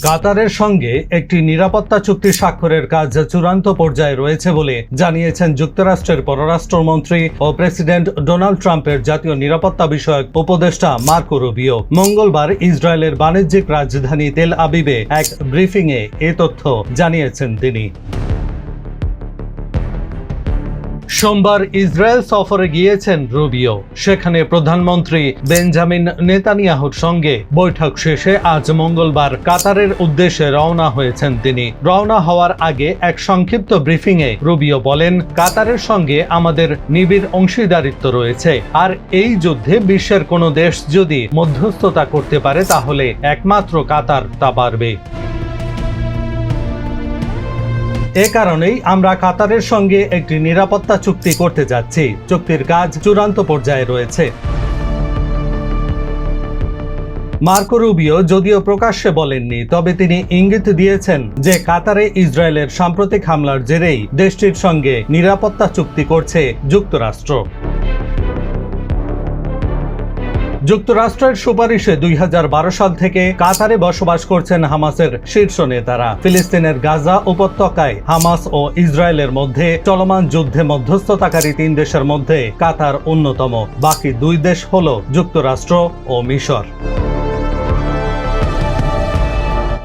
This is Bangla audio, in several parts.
কাতারের সঙ্গে একটি নিরাপত্তা চুক্তি স্বাক্ষরের কাজ চূড়ান্ত পর্যায়ে রয়েছে বলে জানিয়েছেন যুক্তরাষ্ট্রের পররাষ্ট্রমন্ত্রী ও প্রেসিডেন্ট ডোনাল্ড ট্রাম্পের জাতীয় নিরাপত্তা বিষয়ক উপদেষ্টা মার্কো রুবিও। মঙ্গলবার ইসরায়েলের বাণিজ্যিক রাজধানী তেল আবিবে এক ব্রিফিংয়ে এ তথ্য জানিয়েছেন তিনি। সোমবার ইসরায়েল সফরে গিয়েছেন রুবিও। সেখানে প্রধানমন্ত্রী বেঞ্জামিন নেতানিয়াহুর সঙ্গে বৈঠক শেষে আজ মঙ্গলবার কাতারের উদ্দেশ্যে রওনা হয়েছেন তিনি। রওনা হওয়ার আগে এক সংক্ষিপ্ত ব্রিফিংয়ে রুবিও বলেন, কাতারের সঙ্গে আমাদের নিবিড় অংশীদারিত্ব রয়েছে, আর এই যুদ্ধে বিশ্বের কোনো দেশ যদি মধ্যস্থতা করতে পারে তাহলে একমাত্র কাতার তা পারবে। এ কারণেই আমরা কাতারের সঙ্গে একটি নিরাপত্তা চুক্তি করতে যাচ্ছি। চুক্তির কাজ চূড়ান্ত পর্যায়ে রয়েছে। মার্কো রুবিও যদিও প্রকাশ্যে বলেননি, তবে তিনি ইঙ্গিত দিয়েছেন যে কাতারে ইসরায়েলের সাম্প্রতিক হামলার জেরেই দেশটির সঙ্গে নিরাপত্তা চুক্তি করছে যুক্তরাষ্ট্র। যুক্তরাষ্ট্রের সুপারিশে 2012 সাল থেকে কাতারে বসবাস করছেন হামাসের শীর্ষ নেতারা। ফিলিস্তিনের গাজা উপত্যকায় হামাস ও ইসরায়েলের মধ্যে চলমান যুদ্ধে মধ্যস্থতাকারী 3 দেশের মধ্যে কাতার অন্যতম। বাকি 2 দেশ হল যুক্তরাষ্ট্র ও মিশর।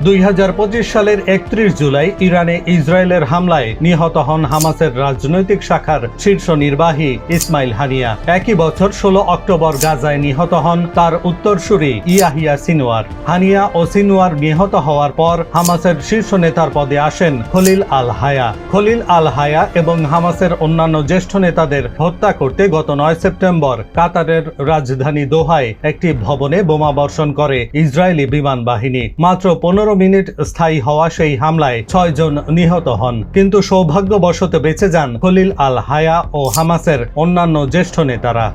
2025 সালের 31 জুলাই ইরানে ইসরায়েলের হামলায় নিহত হন হামাসের রাজনৈতিক শাখার শীর্ষ নির্বাহী ইসমাইল হানিয়া। একই বছর 16 অক্টোবর গাজায় নিহত হন তার উত্তরসূরি ইয়াহিয়া সিনওয়ার। হানিয়া ও সিনওয়ার নিহত হওয়ার পর হামাসের শীর্ষ নেতার পদে আসেন খলিল আল হায়া। খলিল আল হায়া এবং হামাসের অন্যান্য জ্যেষ্ঠ নেতাদের হত্যা করতে গত 9 সেপ্টেম্বর কাতারের রাজধানী দোহায় একটি ভবনে বোমা বর্ষণ করে ইসরায়েলি বিমান বাহিনী। মাত্র 15 মিনিট স্থায়ী হওয়া সেই হামলায় 6 জন নিহত হন, কিন্তু সৌভাগ্যবশত বেঁচে যান খলিল আল হায়া ও হামাসের অন্যান্য জ্যেষ্ঠ নেতারা।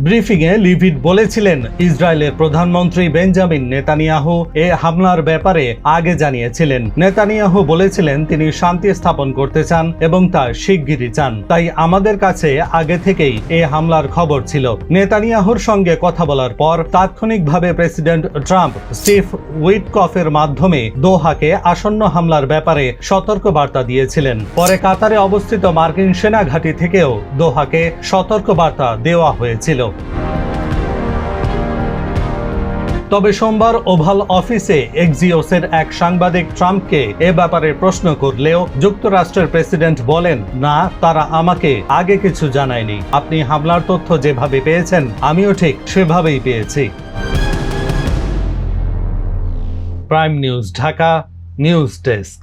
ব্রিফিংয়ে লিভিড বলেছিলেন, ইসরায়েলের প্রধানমন্ত্রী বেঞ্জামিন নেতানিয়াহু এ হামলার ব্যাপারে আগে জানিয়েছিলেন। নেতানিয়াহু বলেছিলেন তিনি শান্তি স্থাপন করতে চান এবং তা শিগগিরই চান, তাই আমাদের কাছে আগে থেকেই এ হামলার খবর ছিল। নেতানিয়াহুর সঙ্গে কথা বলার পর তাৎক্ষণিকভাবে প্রেসিডেন্ট ট্রাম্প স্টিভ উইটকফের মাধ্যমে দোহাকে আসন্ন হামলার ব্যাপারে সতর্কবার্তা দিয়েছিলেন। পরে কাতারে অবস্থিত মার্কিন সেনা ঘাঁটি থেকেও দোহাকে সতর্কবার্তা দেওয়া হয়েছিল। তবে সোমবার ওভাল অফিসে এক্সিওসের এক সাংবাদিক ট্রাম্পকে এ ব্যাপারে প্রশ্ন করলেও যুক্তরাষ্ট্রের প্রেসিডেন্ট বলেন, না, তারা আমাকে আগে কিছু জানায়নি। আপনি হামলার তথ্য যেভাবে পেয়েছেন আমিও ঠিক সেভাবেই পেয়েছি। Prime news Dhaka, news desk.